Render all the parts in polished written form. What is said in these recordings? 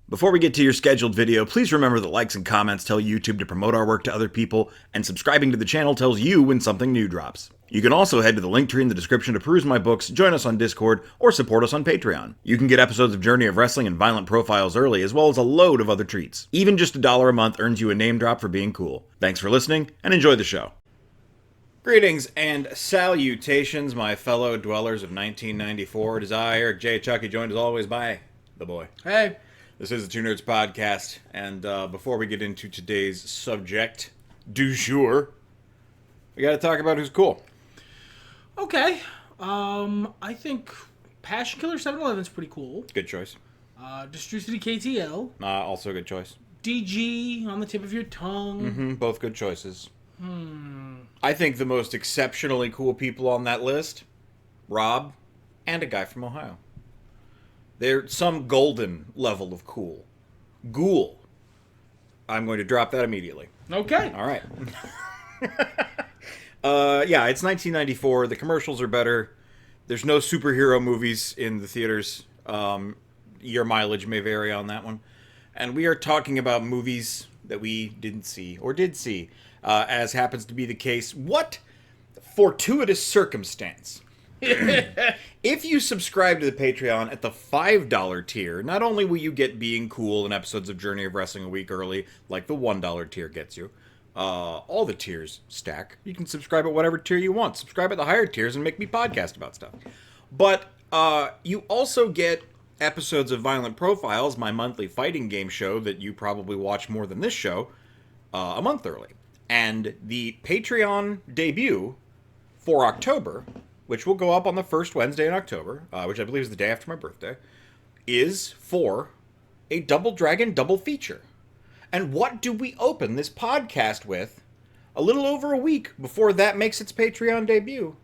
Before we get to your scheduled video, please remember that likes and comments tell YouTube to promote our work to other people, and subscribing to the channel tells you when something new drops. You can also head to the link tree in the description to peruse my books, join us on Discord, or support us on Patreon. You can get episodes of Journey of Wrestling and Violent Profiles early, as well as a load of other treats. Even just $1 a month earns you a name drop for being cool. Thanks for listening, and enjoy the show. Greetings and salutations, my fellow dwellers of 1994. It is I, Eric J. Chucky, joined as always by the boy. Hey. This is the Two Nerds Podcast, and before we get into today's subject du jour, we gotta talk about who's cool. Okay. I think Passion Killer 711 is pretty cool. Good choice. Distru City KTL. Also a good choice. DG, On the Tip of Your Tongue. Both good choices. I think the most exceptionally cool people on that list, Rob and a guy from Ohio. They're some golden level of cool. Ghoul. I'm going to drop that immediately. Okay. All right. Yeah, it's 1994. The commercials are better. There's no superhero movies in the theaters. Your mileage may vary on that one. And we are talking about movies that we didn't see or did see, as happens to be the case. What fortuitous circumstance. If you subscribe to the Patreon at the $5 tier, not only will you get Being Cool and episodes of Journey of Wrestling a week early, like the $1 tier gets you, all the tiers stack. You can subscribe at whatever tier you want. Subscribe at the higher tiers and make me podcast about stuff. But you also get episodes of Violent Profiles, my monthly fighting game show that you probably watch more than this show, a month early. And the Patreon debut for October, which will go up on the first Wednesday in October, which I believe is the day after my birthday, is for a Double Dragon double feature. And what do we open this podcast with a little over a week before that makes its Patreon debut?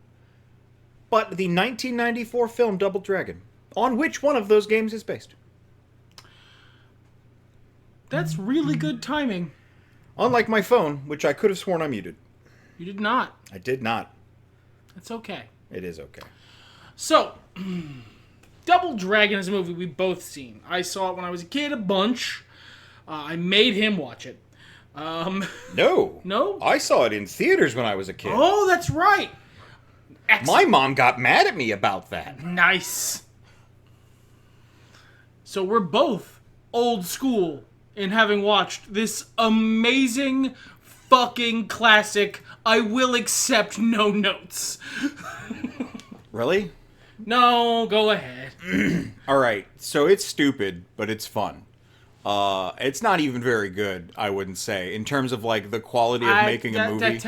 But the 1994 film Double Dragon, on which one of those games is based. That's really good timing. Unlike my phone, which I could have sworn I muted. You did not. I did not. That's okay. It is okay. So, Double Dragon is a movie we've both seen. I saw it when I was a kid a bunch. I made him watch it. No. No? I saw it in theaters when I was a kid. Oh, that's right. My mom got mad at me about that. Nice. So we're both old school in having watched this amazing fucking classic. I will accept no notes. Really? No, go ahead. All right. So it's stupid, but it's fun. It's not even very good, I wouldn't say, in terms of like the quality of making a movie.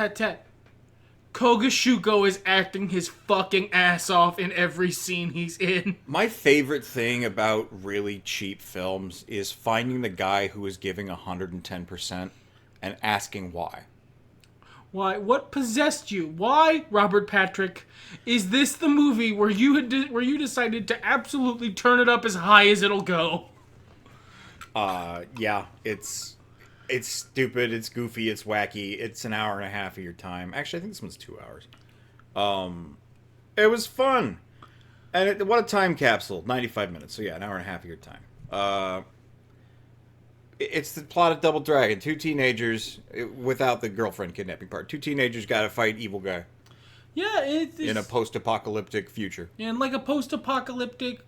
Kogashuko is acting his fucking ass off in every scene he's in. My favorite thing about really cheap films is finding the guy who is giving 110% and asking why. Why? What possessed you? Why, Robert Patrick, is this the movie where you decided to absolutely turn it up as high as it'll go? Yeah, it's stupid, it's goofy, it's wacky, it's an hour and a half of your time. Actually, I think this one's 2 hours. It was fun. And what a time capsule, 95 minutes. So yeah, an hour and a half of your time. It's the plot of Double Dragon. Two teenagers, without the girlfriend kidnapping part. Two teenagers gotta fight evil guy. Yeah, it's... In a post-apocalyptic future. In like a post-apocalyptic,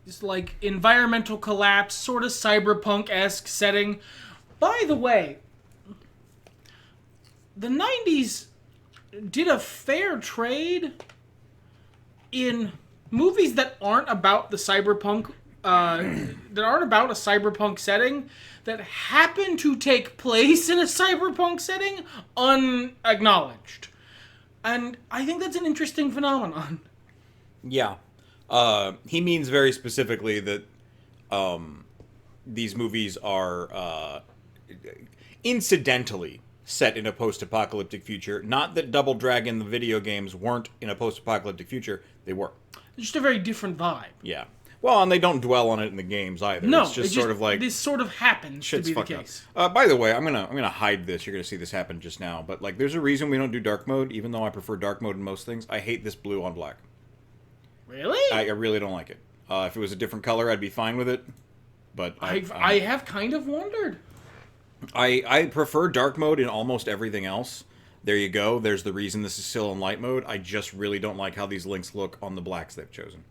just like environmental collapse, sort of cyberpunk-esque setting. By the way, the 90's did a fair trade in movies that aren't about the cyberpunk, that aren't about a cyberpunk setting, that happen to take place in a cyberpunk setting, unacknowledged. And I think that's an interesting phenomenon. Yeah. He means very specifically that these movies are incidentally set in a post-apocalyptic future. Not that Double Dragon, the video games, weren't in a post-apocalyptic future. They were. It's just a very different vibe. Yeah. Well, and they don't dwell on it in the games either. No, it's just sort of like this sort of happens to be the case. By the way, I'm gonna hide this. You're gonna see this happen just now. But like, there's a reason we don't do dark mode, even though I prefer dark mode in most things. I hate this blue on black. Really? I really don't like it. If it was a different color, I'd be fine with it. But I have kind of wondered. I prefer dark mode in almost everything else. There you go. There's the reason this is still in light mode. I just really don't like how these links look on the blacks they've chosen.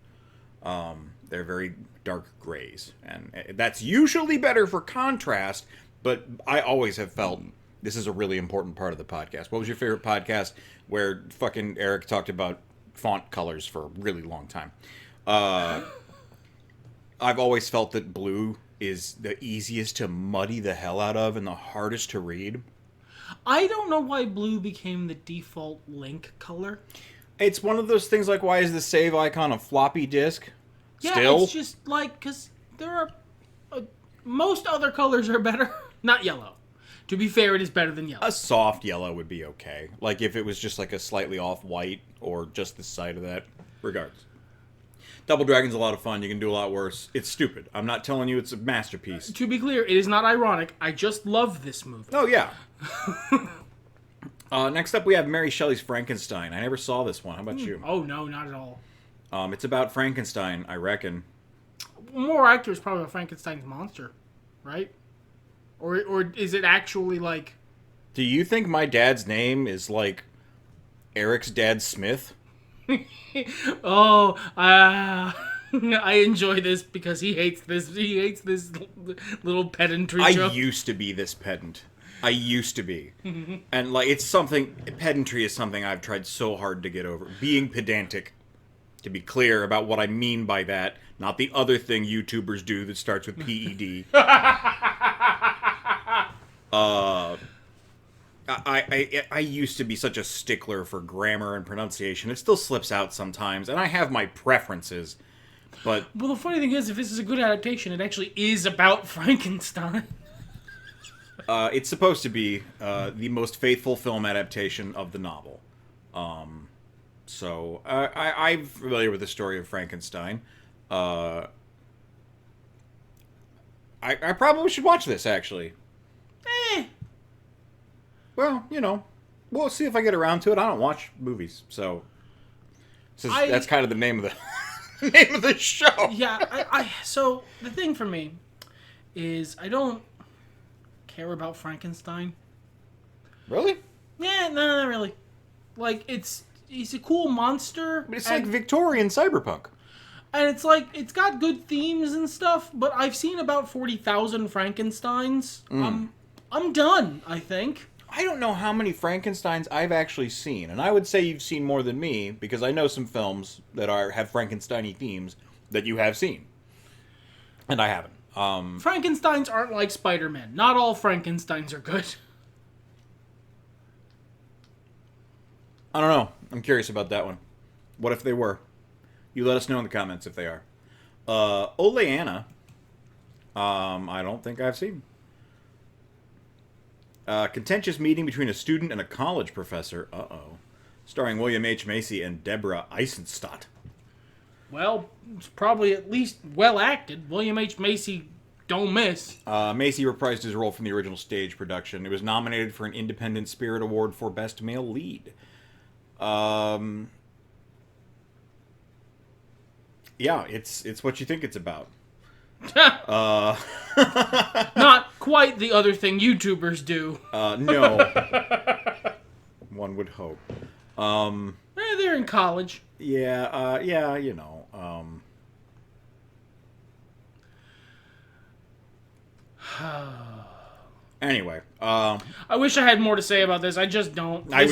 They're very dark grays. And that's usually better for contrast, but I always have felt this is a really important part of the podcast. What was your favorite podcast where fucking Eric talked about font colors for a really long time? I've always felt that blue is the easiest to muddy the hell out of and the hardest to read. I don't know why blue became the default link color. It's one of those things like, why is the save icon a floppy disk? Yeah, Still? it's just like, because there are... most other colors are better. Not yellow. To be fair, it is better than yellow. A soft yellow would be okay. Like if it was just like a slightly off white or just the side of that. Regardless. Double Dragon's a lot of fun. You can do a lot worse. It's stupid. I'm not telling you it's a masterpiece. To be clear, it is not ironic. I just love this movie. Oh, yeah. Next up, we have Mary Shelley's Frankenstein. I never saw this one. How about you? Oh, no, not at all. It's about Frankenstein, I reckon. More accurate is probably Frankenstein's monster, right? Or is it actually like... Do you think my dad's name is like Eric's dad Smith? I enjoy this because he hates this. He hates this little pedantry joke. I used to be this pedant. I used to be. And, like, it's something... Pedantry is something I've tried so hard to get over. Being pedantic. To be clear about what I mean by that. Not the other thing YouTubers do that starts with PED. I used to be such a stickler for grammar and pronunciation. It still slips out sometimes, and I have my preferences, but... Well, the funny thing is, if this is a good adaptation, it actually is about Frankenstein. It's supposed to be the most faithful film adaptation of the novel. So, I'm familiar with the story of Frankenstein. I probably should watch this, actually. Well, you know, we'll see if I get around to it. I don't watch movies, so that's kind of the name of the name of the show. Yeah, so the thing for me is I don't care about Frankenstein. Really? Yeah, no, not really. Like, he's a cool monster. But it's like Victorian cyberpunk. And it's like, it's got good themes and stuff, but I've seen about 40,000 Frankensteins. I'm done, I think. I don't know how many Frankensteins I've actually seen, and I would say you've seen more than me, because I know some films that have Frankenstein-y themes that you have seen. And I haven't. Frankensteins aren't like Spider-Man. Not all Frankensteins are good. I don't know. I'm curious about that one. What if they were? You let us know in the comments if they are. Oleana. I don't think I've seen. Contentious meeting between a student and a college professor. Uh-oh. Starring William H. Macy and Deborah Eisenstadt. Well, it's probably at least well acted. William H. Macy, don't miss. Macy reprised his role from the original stage production. It was nominated for an Independent Spirit Award for Best Male Lead. Yeah, it's what you think it's about. Not quite the other thing YouTubers do. No. One would hope. They're in college. Yeah, you know. Anyway, I wish I had more to say about this. I just don't. I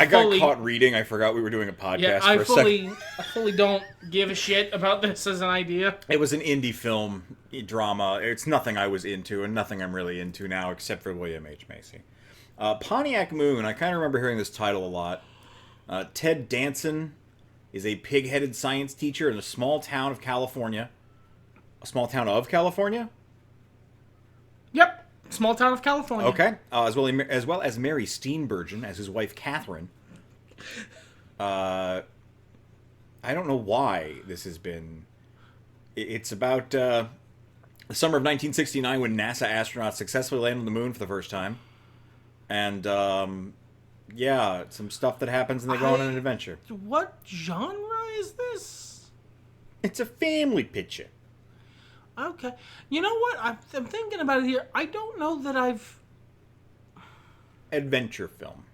got caught reading. I forgot we were doing a podcast for a second. I fully don't give a shit about this as an idea. It was an indie film drama. It's nothing I was into, and nothing I'm really into now, except for William H. Macy. Pontiac Moon. I kind of remember hearing this title a lot. Ted Danson is a pig-headed science teacher in a small town of California. A small town of California? Yep. Small town of California. Okay. As well as Mary Steenburgen as his wife, Catherine. I don't know why this has been... It's about the summer of 1969 when NASA astronauts successfully landed on the moon for the first time. And, yeah, some stuff that happens and they go on an adventure. What genre is this? It's a family picture. Okay. You know what? I'm thinking about it here. I don't know that Adventure film.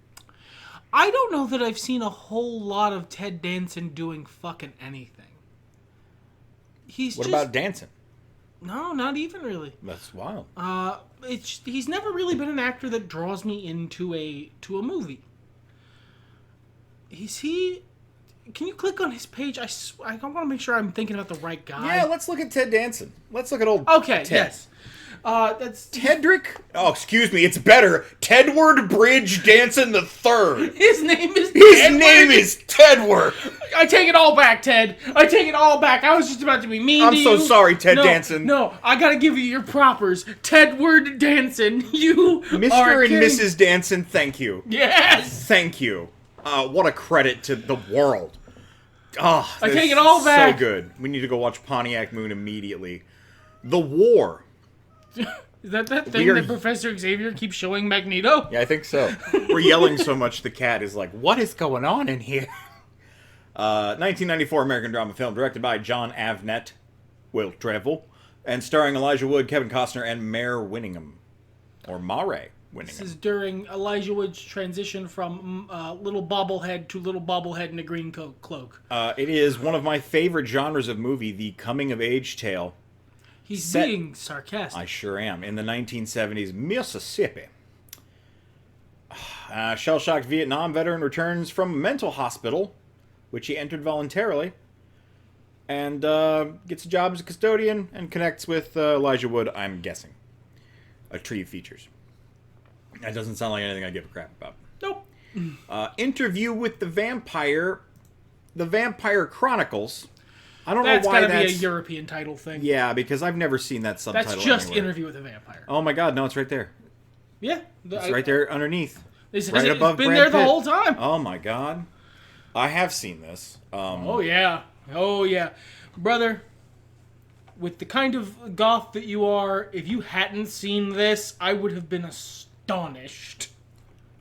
I don't know that I've seen a whole lot of Ted Danson doing fucking anything. What about Danson? No, not even really. That's wild. He's never really been an actor that draws me into a movie. Can you click on his page? I want to make sure I'm thinking about the right guy. Yeah, let's look at Ted Danson. Let's look at old Okay, Ted. yes. That's Tedrick? Oh, excuse me, it's better. Tedward Bridge Danson III. His name is Tedward. I take it all back, Ted. I take it all back. I was just about to be mean to you. I'm so sorry, Ted Danson. No, I gotta give you your propers. Tedward Danson, you Mr. and Mrs. Danson, thank you. Yes! Thank you. What a credit to the world. Oh, I take it all back. So good. We need to go watch Pontiac Moon immediately. The War. Is that thing that Professor Xavier keeps showing Magneto? Yeah, I think so. We're yelling so much the cat is like, what is going on in here? 1994 American drama film directed by John Avnet, Will Travel, and starring Elijah Wood, Kevin Costner, and Mare Winningham. Or Mare Winningham. This is during Elijah Wood's transition from little bobblehead to little bobblehead in a green cloak. It is one of my favorite genres of movie, the coming-of-age tale. He's being sarcastic. I sure am. In the 1970s, Mississippi. Shell-shocked Vietnam veteran returns from a mental hospital, which he entered voluntarily, and gets a job as a custodian and connects with Elijah Wood, I'm guessing. A tree of features. That doesn't sound like anything I give a crap about. Nope. Interview with the Vampire Chronicles. I don't know why that's gotta be a European title thing. Yeah, because I've never seen that subtitle. That's just anywhere. Interview with a Vampire. Oh my god, no, it's right there. Yeah. It's right there underneath. It's right above been Brad there Pitt. the whole time. Oh my god. I have seen this. Oh yeah. Brother, with the kind of goth that you are, if you hadn't seen this, I would have been astonished.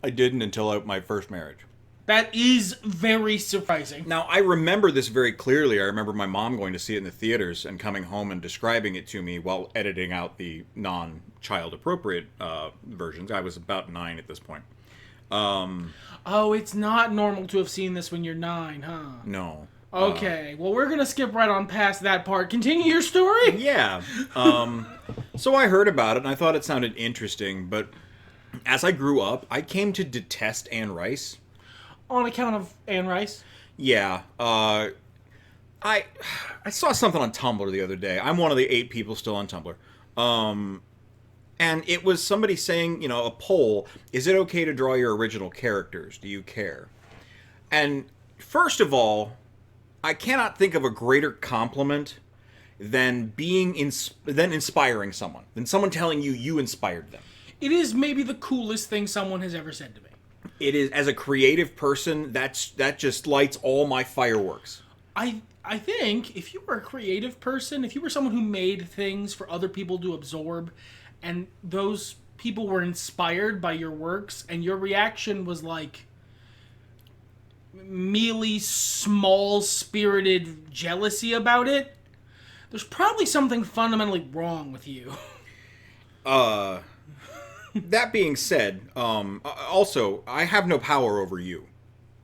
I didn't until my first marriage. That is very surprising. Now, I remember this very clearly. I remember my mom going to see it in the theaters and coming home and describing it to me while editing out the non-child appropriate versions. I was about 9 at this point. Oh, it's not normal to have seen this when you're 9, huh? No. Okay, well, we're going to skip right on past that part. Continue your story? Yeah. So I heard about it and I thought it sounded interesting, but as I grew up, I came to detest Anne Rice. On account of Anne Rice? Yeah. I saw something on Tumblr the other day. I'm one of the 8 people still on Tumblr. And it was somebody saying, a poll, is it okay to draw your original characters? Do you care? And first of all, I cannot think of a greater compliment than inspiring someone, than someone telling you inspired them. It is maybe the coolest thing someone has ever said to me. It is, as a creative person, that just lights all my fireworks. I think if you were a creative person, if you were someone who made things for other people to absorb, and those people were inspired by your works, and your reaction was like mealy, small-spirited jealousy about it, there's probably something fundamentally wrong with you. That being said, also, I have no power over you.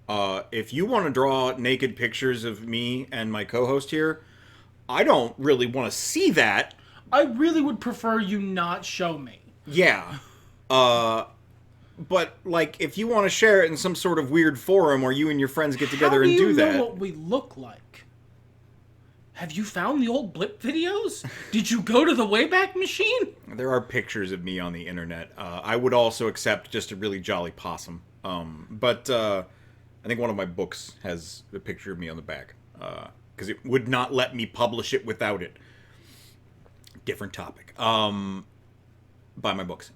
If you want to draw naked pictures of me and my co-host here, I don't really want to see that. I really would prefer you not show me. Yeah. But, if you want to share it in some sort of weird forum where you and your friends get together and do that... How do you know what we look like? Have you found the old Blip videos? Did you go to the Wayback Machine? There are pictures of me on the internet. I would also accept just a really jolly possum. But I think one of my books has a picture of me on the back. Because it would not let me publish it without it. Different topic. Buy my books.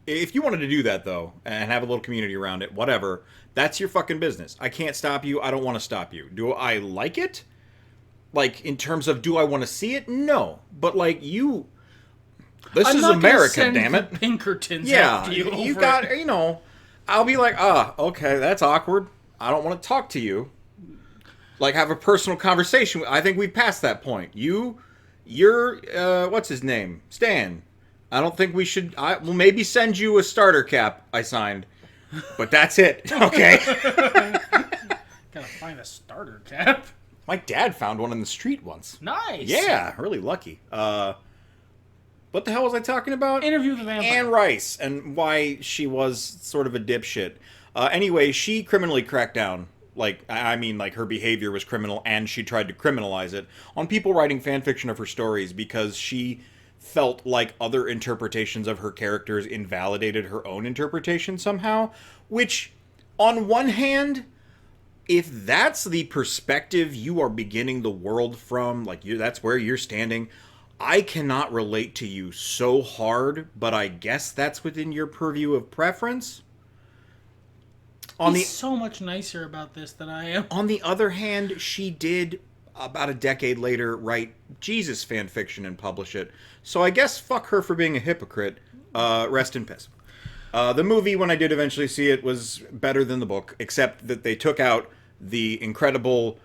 If you wanted to do that, though, and have a little community around it, whatever, that's your fucking business. I can't stop you. I don't want to stop you. Do I like it? In terms of, do I want to see it? No. But, you... This is America, damn it. Pinkertons yeah, you got, I'll be like, okay, that's awkward. I don't want to talk to you. Like, have a personal conversation. I think we passed that point. You're, what's his name? Stan. I don't think we should, we'll maybe send you a starter cap I signed. But that's it. Okay. Gotta find a starter cap. My dad found one in the street once. Nice. Yeah, really lucky. What the hell was I talking about? Interview with the Vampire. Anne Rice, and why she was sort of a dipshit. Anyway, she criminally cracked down. Like, I mean, like, her behavior was criminal, and she tried to criminalize it on people writing fan fiction of her stories because she felt like other interpretations of her characters invalidated her own interpretation somehow. Which, on one hand, if that's the perspective you are beginning the world from, like, that's where you're standing, I cannot relate to you so hard, but I guess that's within your purview of preference. He's so much nicer about this than I am. On the other hand, she did, about a decade later, write Jesus fan fiction and publish it. So I guess fuck her for being a hypocrite. Rest in peace. The movie, when I did eventually see it, was better than the book, except that they took out the incredible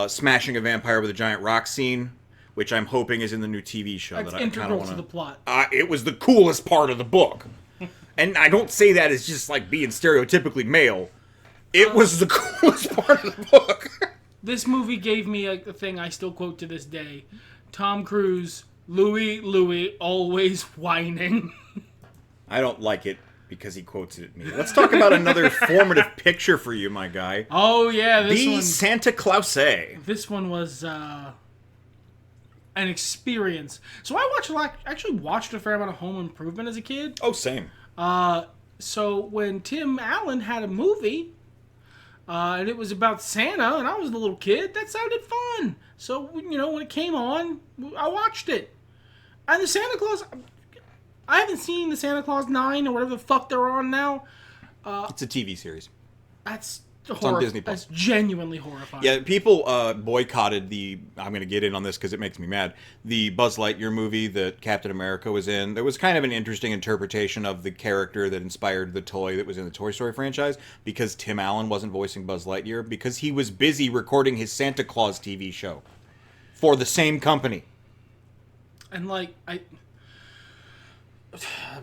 smashing a vampire with a giant rock scene, which I'm hoping is in the new TV show. That's that I kind of want to the plot. It was the coolest part of the book. And I don't say that as just like being stereotypically male. It was the coolest part of the book. This movie gave me a thing I still quote to this day. Tom Cruise, Louis, always whining. I don't like it because he quotes it at me. Let's talk about another formative picture for you, my guy. Oh, yeah. The Santa Claus. This one was an experience. So I actually watched a fair amount of Home Improvement as a kid. Oh, same. So when Tim Allen had a movie, and it was about Santa, and I was a little kid, that sounded fun. So, you know, when it came on, I watched it. And the Santa Claus, I haven't seen the Santa Claus 9 or whatever the fuck they're on now. It's a TV series. That's on Disney Plus. That's genuinely horrifying. Yeah, people boycotted I'm going to get in on this because it makes me mad, the Buzz Lightyear movie that Captain America was in. There was kind of an interesting interpretation of the character that inspired the toy that was in the Toy Story franchise, because Tim Allen wasn't voicing Buzz Lightyear because he was busy recording his Santa Claus TV show for the same company. And, like, we're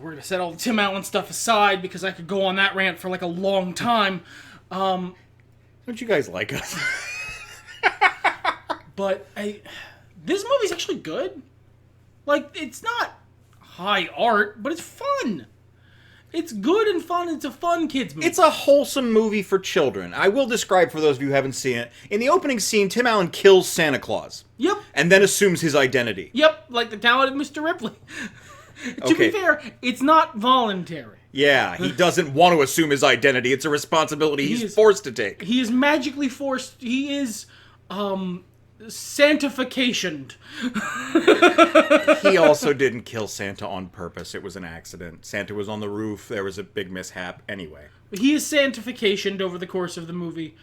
going to set all the Tim Allen stuff aside because I could go on that rant for, like, a long time. Don't you guys like us? But this movie's actually good. Like, it's not high art, but it's fun. It's good and fun. It's a fun kids movie. It's a wholesome movie for children. I will describe for those of you who haven't seen it. In the opening scene, Tim Allen kills Santa Claus. Yep. And then assumes his identity. Yep, like the talented Mr. Ripley. To be fair, it's not voluntary. Yeah, he doesn't want to assume his identity. It's a responsibility he's forced to take. He is magically forced. He is, Santificationed. He also didn't kill Santa on purpose. It was an accident. Santa was on the roof. There was a big mishap. Anyway. He is santificationed over the course of the movie.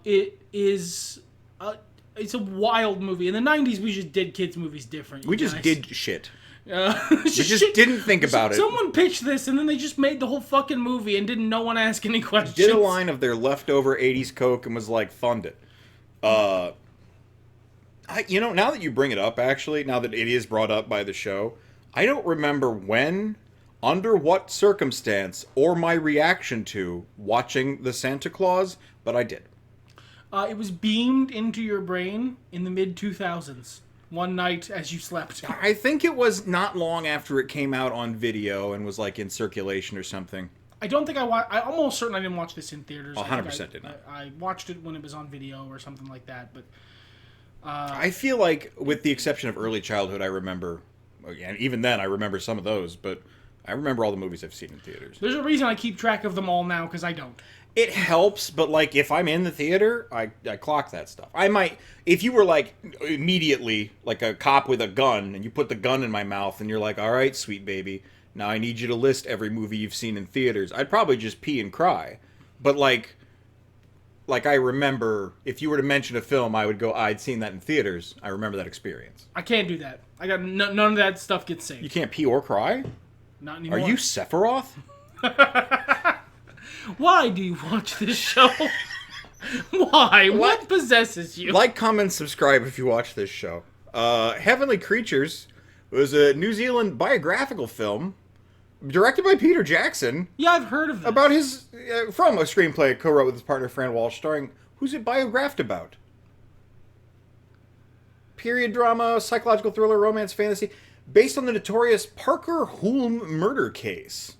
It's a wild movie. In the 90s, we just did kids' movies different. We just did shit. We just didn't think about it. Someone pitched this, and then they just made the whole fucking movie and no one ask any questions. Did a line of their leftover 80s Coke and was like, fund it. Now that you bring it up, actually, now that it is brought up by the show, I don't remember when, under what circumstance, or my reaction to watching the Santa Claus, but I did. It was beamed into your brain in the mid-2000s. One night as you slept. I think it was not long after it came out on video and was like in circulation or something. I don't think I'm almost certain I didn't watch this in theaters. 100% did not. I watched it when it was on video or something like that. But I feel like, with the exception of early childhood, I remember, and even then I remember some of those, but I remember all the movies I've seen in theaters. There's a reason I keep track of them all now, because I don't. It helps, but, like, if I'm in the theater, I clock that stuff. I might, if you were, like, immediately, like a cop with a gun, and you put the gun in my mouth, and you're like, all right, sweet baby, now I need you to list every movie you've seen in theaters, I'd probably just pee and cry. But, like I remember, if you were to mention a film, I would go, I'd seen that in theaters. I remember that experience. I can't do that. I got none of that stuff gets saved. You can't pee or cry? Not anymore. Are you Sephiroth? Why do you watch this show? Why? What possesses you? Like, comment, subscribe if you watch this show. Heavenly Creatures was a New Zealand biographical film directed by Peter Jackson. Yeah, I've heard of this. About his... from a screenplay co-wrote with his partner Fran Walsh, starring... Who's it biographed about? Period drama, psychological thriller, romance, fantasy... Based on the notorious Parker Hulme murder case.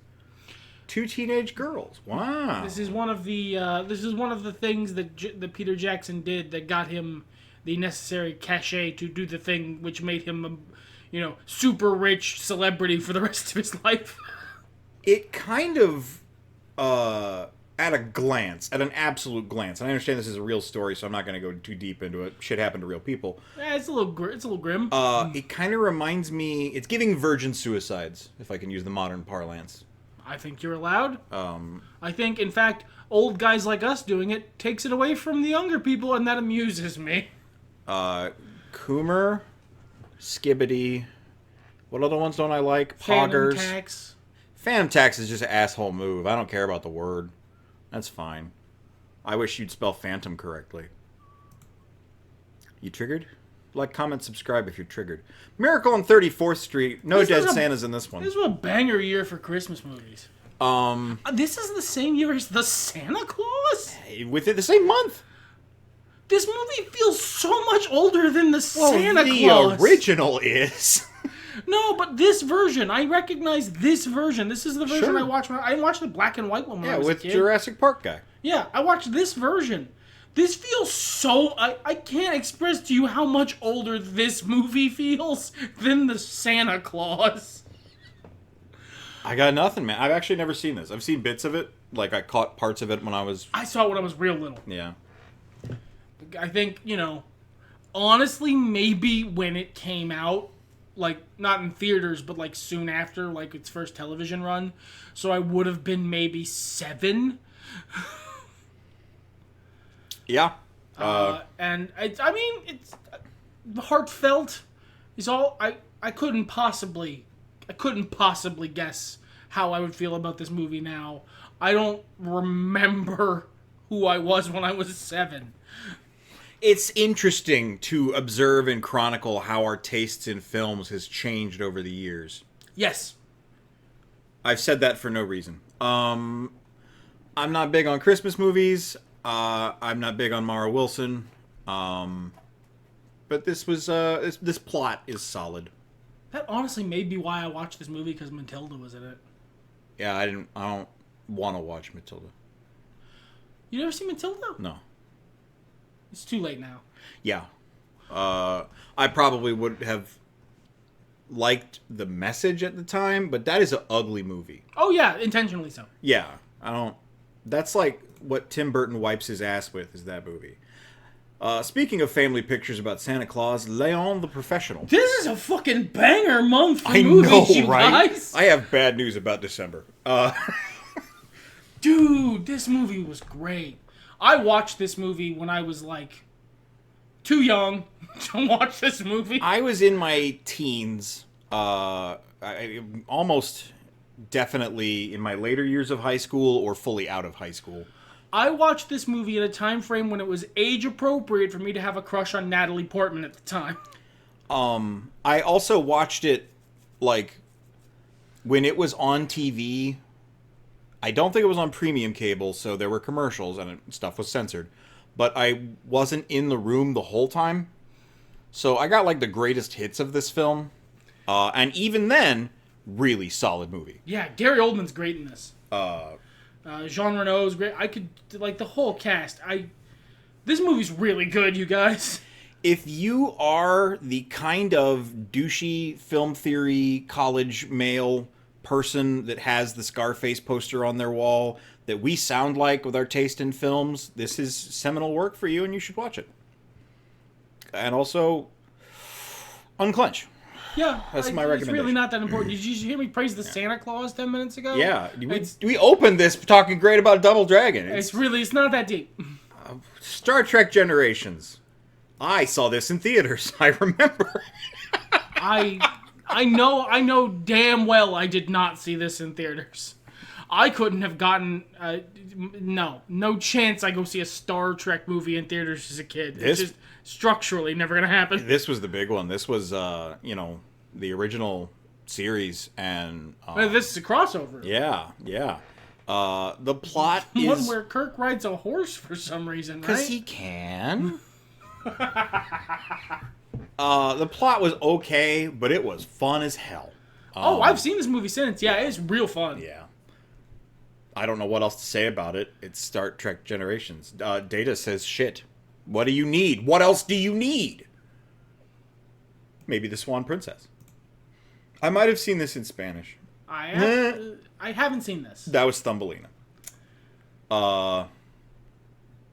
2 teenage girls. Wow. This is one of the things that Peter Jackson did that got him the necessary cachet to do the thing which made him a, super rich celebrity for the rest of his life. It kind of, at an absolute glance, and I understand this is a real story, so I'm not going to go too deep into it. Shit happened to real people. Yeah, it's a little grim. It kind of reminds me, it's giving virgin suicides, if I can use the modern parlance. I think you're allowed. I think, in fact, old guys like us doing it takes it away from the younger people, and that amuses me. Coomer, Skibbity, what other ones don't I like? Poggers. Phantom Tax. Phantom Tax is just an asshole move. I don't care about the word. That's fine. I wish you'd spell phantom correctly. You triggered? Like, comment, subscribe if you're triggered. Miracle on 34th Street. No Dead Santas in this one. This was a banger year for Christmas movies. This is the same year as the Santa Claus? Within the same month. This movie feels so much older than the Santa the Claus. The original is. No, but this version, I recognize this version. This is the version I watched. I watched the black and white one when I was a kid. Yeah, with Jurassic Park guy. Yeah, I watched this version. This feels so... I can't express to you how much older this movie feels than the Santa Claus. I got nothing, man. I've actually never seen this. I've seen bits of it. Like, I caught parts of it when I was... I saw it when I was real little. Yeah. I think, honestly, maybe when it came out, like, not in theaters, but, like, soon after, like, its first television run. So I would have been maybe 7. Yeah. And it's heartfelt. Is all I couldn't possibly guess how I would feel about this movie now. I don't remember who I was when I was 7. It's interesting to observe and chronicle how our tastes in films has changed over the years. Yes. I've said that for no reason. I'm not big on Christmas movies. I'm not big on Mara Wilson. But this was this plot is solid. That honestly may be why I watched this movie, because Matilda was in it. Yeah, I don't want to watch Matilda. You never seen Matilda? No. It's too late now. Yeah. I probably would have liked the message at the time, but that is an ugly movie. Oh yeah, intentionally so. Yeah. That's like what Tim Burton wipes his ass with, is that movie. Speaking of family pictures about Santa Claus, Leon the Professional. This is a fucking banger month for movies, you guys. I have bad news about December. Dude, this movie was great. I watched this movie when I was, like, too young to watch this movie. I was in my teens, almost definitely in my later years of high school or fully out of high school. I watched this movie at a time frame when it was age appropriate for me to have a crush on Natalie Portman at the time. I also watched it, like, when it was on TV. I don't think it was on premium cable, so there were commercials and stuff was censored. But I wasn't in the room the whole time. So I got, like, the greatest hits of this film. And even then, really solid movie. Yeah, Gary Oldman's great in this. Jean Reno's great. I could, like, the whole cast. This movie's really good, you guys. If you are the kind of douchey film theory college male person that has the Scarface poster on their wall that we sound like with our taste in films, this is seminal work for you and you should watch it. And also, unclench. Yeah, that's my recommendation. It's really not that important. Did you hear me praise the Santa Claus 10 minutes ago? Yeah, we opened this talking great about Double Dragon. It's not that deep. Star Trek Generations. I saw this in theaters. I remember. I know damn well I did not see this in theaters. I couldn't have gotten no chance I go see a Star Trek movie in theaters as a kid. It's just structurally never gonna happen. This was the big one. This was the original series, and This is a crossover. yeah. The plot is one where Kirk rides a horse for some reason, right? because he can. The plot was okay, but it was fun as hell. I've seen this movie since. Yeah, it's real fun. Yeah. I don't know what else to say about it. It's Star Trek Generations. Data says shit. What do you need? What else do you need? Maybe the Swan Princess. I might have seen this in Spanish. I haven't seen this. That was Thumbelina.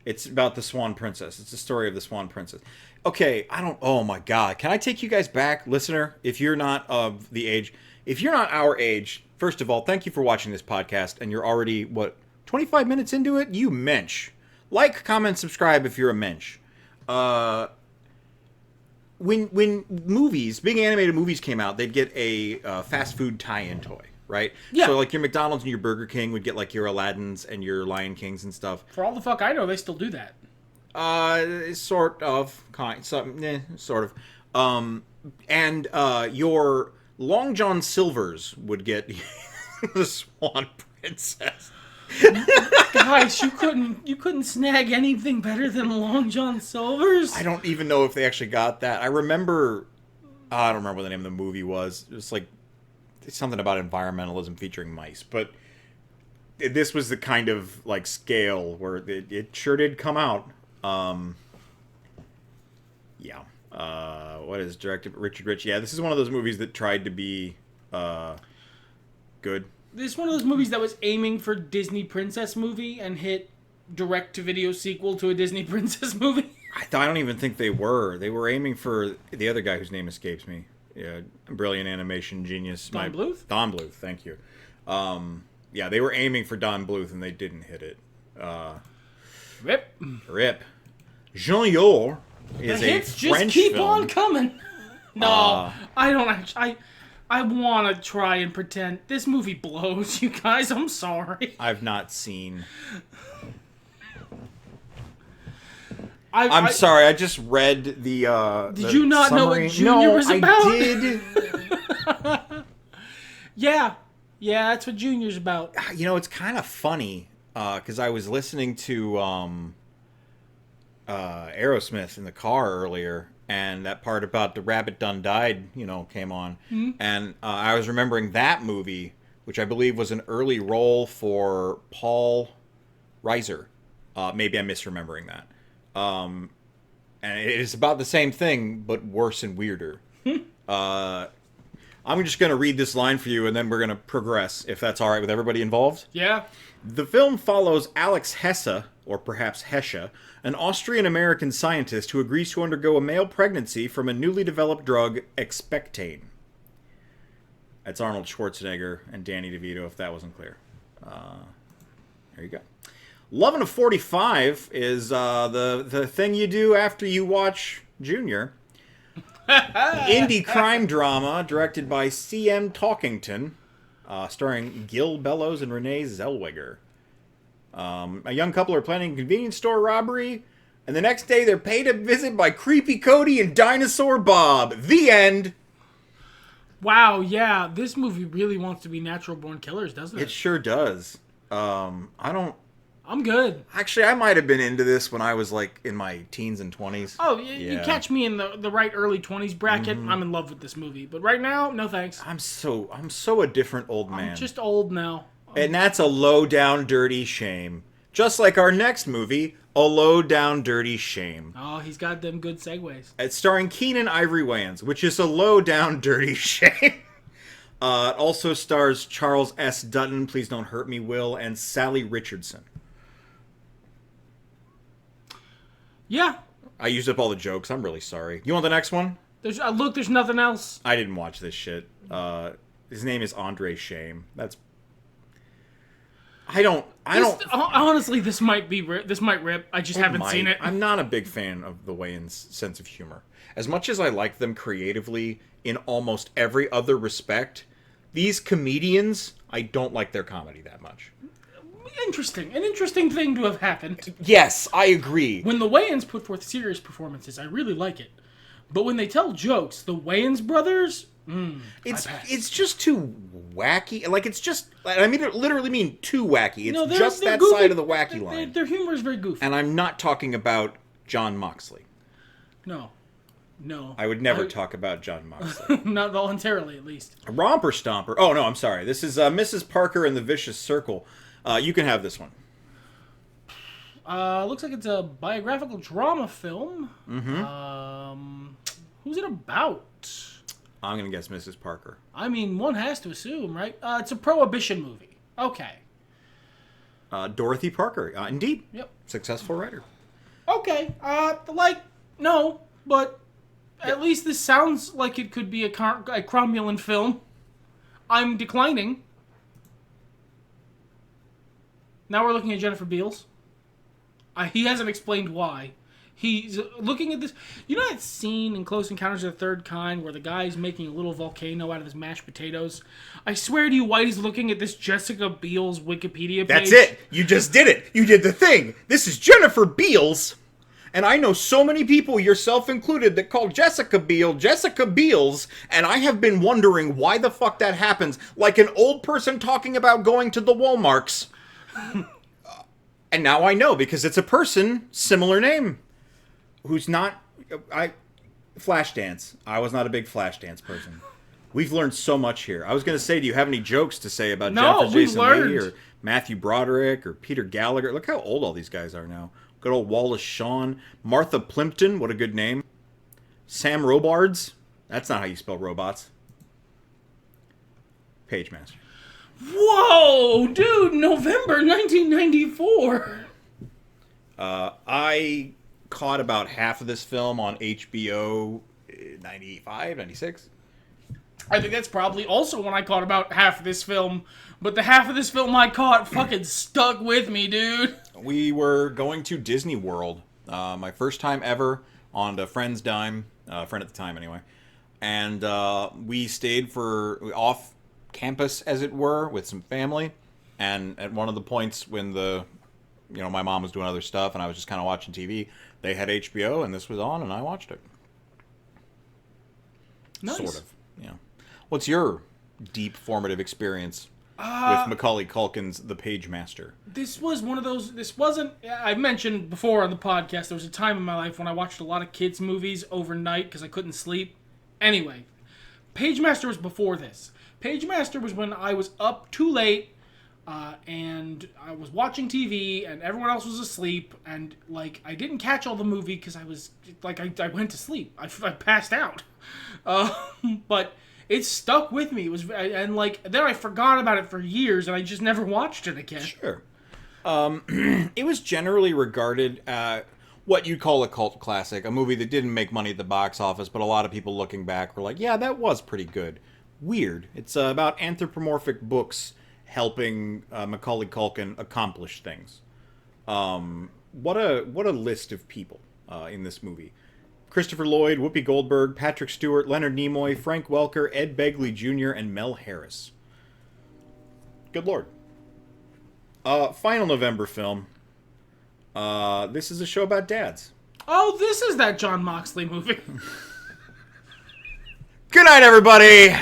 It's about the Swan Princess. It's the story of the Swan Princess. Okay, oh my god. Can I take you guys back, listener? If you're not of the age, if you're not our age, first of all, thank you for watching this podcast, and you're already, 25 minutes into it? You mensch. Like, comment, subscribe if you're a mensch. When movies, big animated movies came out, they'd get a fast food tie-in toy, right? Yeah. So like your McDonald's and your Burger King would get like your Aladdins and your Lion Kings and stuff. For all the fuck I know, they still do that. Sort of, sort of. And your Long John Silvers would get the Swan Princess. Guys, you couldn't snag anything better than Long John Silver's? I don't even know if they actually got that. I don't remember what the name of the movie was. It was like something about environmentalism featuring mice, but this was the kind of like scale where it sure did come out. Yeah. What is directed by Richard Rich? Yeah, this is one of those movies that tried to be good. This is one of those movies that was aiming for Disney princess movie and hit direct-to-video sequel to a Disney princess movie. I don't even think they were. They were aiming for the other guy whose name escapes me. Yeah, brilliant animation genius. Don Bluth? Don Bluth, thank you. Yeah, they were aiming for Don Bluth and they didn't hit it. Rip. Jean Yor is the a hits French just keep film. on coming. No, I don't actually. I want to try and pretend this movie blows, you guys. I'm sorry. I've not seen. I'm sorry. I just read the. Did you not know what Junior was about? I did. Yeah, that's what Junior's about. You know, it's kind of funny because I was listening to Aerosmith in the car earlier. And that part about the rabbit done died, came on. Mm-hmm. And I was remembering that movie, which I believe was an early role for Paul Reiser. Maybe I'm misremembering that. And it is about the same thing, but worse and weirder. I'm just going to read this line for you, and then we're going to progress, if that's all right with everybody involved. Yeah. The film follows Alex Hesse, or perhaps Hesche, an Austrian-American scientist who agrees to undergo a male pregnancy from a newly developed drug, expectane. That's Arnold Schwarzenegger and Danny DeVito, if that wasn't clear. There you go. Lovin' of 45 is the thing you do after you watch Junior. Indie crime drama directed by C.M. Talkington, starring Gil Bellows and Renee Zellweger. A young couple are planning a convenience store robbery, and the next day they're paid a visit by Creepy Cody and Dinosaur Bob. The end. Wow, yeah, this movie really wants to be Natural Born Killers, doesn't it? It sure does. I'm good. Actually, I might have been into this when I was like in my teens and 20s. Oh, you catch me in the right early 20s bracket. Mm-hmm. I'm in love with this movie, but right now, no thanks. I'm so a different old man. I'm just old now. And that's a low-down, dirty shame. Just like our next movie, A Low-Down, Dirty Shame. Oh, he's got them good segues. It's starring Keenan Ivory Wayans, which is a low-down, dirty shame. It also stars Charles S. Dutton, Please Don't Hurt Me, Will, and Sally Richardson. Yeah. I used up all the jokes. I'm really sorry. You want the next one? There's nothing else. I didn't watch this shit. His name is Andre Shame. Honestly, this might rip. I just haven't seen it. I'm not a big fan of the Wayans' sense of humor. As much as I like them creatively in almost every other respect, these comedians I don't like their comedy that much. Interesting. An interesting thing to have happened. Yes, I agree. When the Wayans put forth serious performances, I really like it. But when they tell jokes, the Wayans brothers, it's just too wacky. Like, it's just, I mean, it literally mean too wacky. It's just they're that goofy. side of the wacky line. Their humor is very goofy. And I'm not talking about John Moxley. No. I would never talk about John Moxley. Not voluntarily, at least. A Romper Stomper. Oh, no, I'm sorry. This is Mrs. Parker and the Vicious Circle. You can have this one. Looks like it's a biographical drama film. Mm-hmm. Who's it about? I'm going to guess Mrs. Parker. I mean, one has to assume, right? It's a prohibition movie. Okay. Dorothy Parker. Indeed. Yep. Successful writer. Okay. No, but at least this sounds like it could be a cromulent film. I'm declining. Now we're looking at Jennifer Beals. He hasn't explained why. He's looking at this. You know that scene in Close Encounters of the Third Kind where the guy's making a little volcano out of his mashed potatoes? I swear to you, Whitey's looking at this Jessica Biel's Wikipedia page. That's it. You just did it. You did the thing. This is Jennifer Beals. And I know so many people, yourself included, that call Jessica Biels, and I have been wondering why the fuck that happens. Like an old person talking about going to the Walmarts. And now I know, because it's a person, similar name, who's not... Flashdance. I was not a big Flashdance person. We've learned so much here. I was going to say, do you have any jokes to say about Jennifer Jason Leigh or Matthew Broderick or Peter Gallagher? Look how old all these guys are now. Good old Wallace Shawn. Martha Plimpton, what a good name. Sam Robards. That's not how you spell robots. Pagemaster. Whoa, dude, November 1994. I caught about half of this film on HBO 95, 96. I think that's probably also when I caught about half of this film. But the half of this film I caught fucking stuck with me, dude. We were going to Disney World. My first time ever on a friend's dime. Friend at the time, anyway. And we stayed off campus, as it were, with some family. And at one of the points when my mom was doing other stuff and I was just kind of watching TV, they had HBO and this was on and I watched it. Nice. Sort of, yeah. What's your deep formative experience with Macaulay Culkin's The Pagemaster? This was one of those... This wasn't... I've mentioned before on the podcast, there was a time in my life when I watched a lot of kids' movies overnight because I couldn't sleep. Anyway, Pagemaster was before this. Pagemaster was when I was up too late and I was watching TV and everyone else was asleep and, I didn't catch all the movie because I was... I went to sleep. I passed out. But... it stuck with me. It was, and then I forgot about it for years, and I just never watched it again. Sure. It was generally regarded what you'd call a cult classic, a movie that didn't make money at the box office, but a lot of people looking back were like, yeah, that was pretty good. Weird. It's about anthropomorphic books helping Macaulay Culkin accomplish things. What a list of people in this movie. Christopher Lloyd, Whoopi Goldberg, Patrick Stewart, Leonard Nimoy, Frank Welker, Ed Begley Jr., and Mel Harris. Good lord. Final November film. This is a show about dads. Oh, this is that John Moxley movie. Good night, everybody!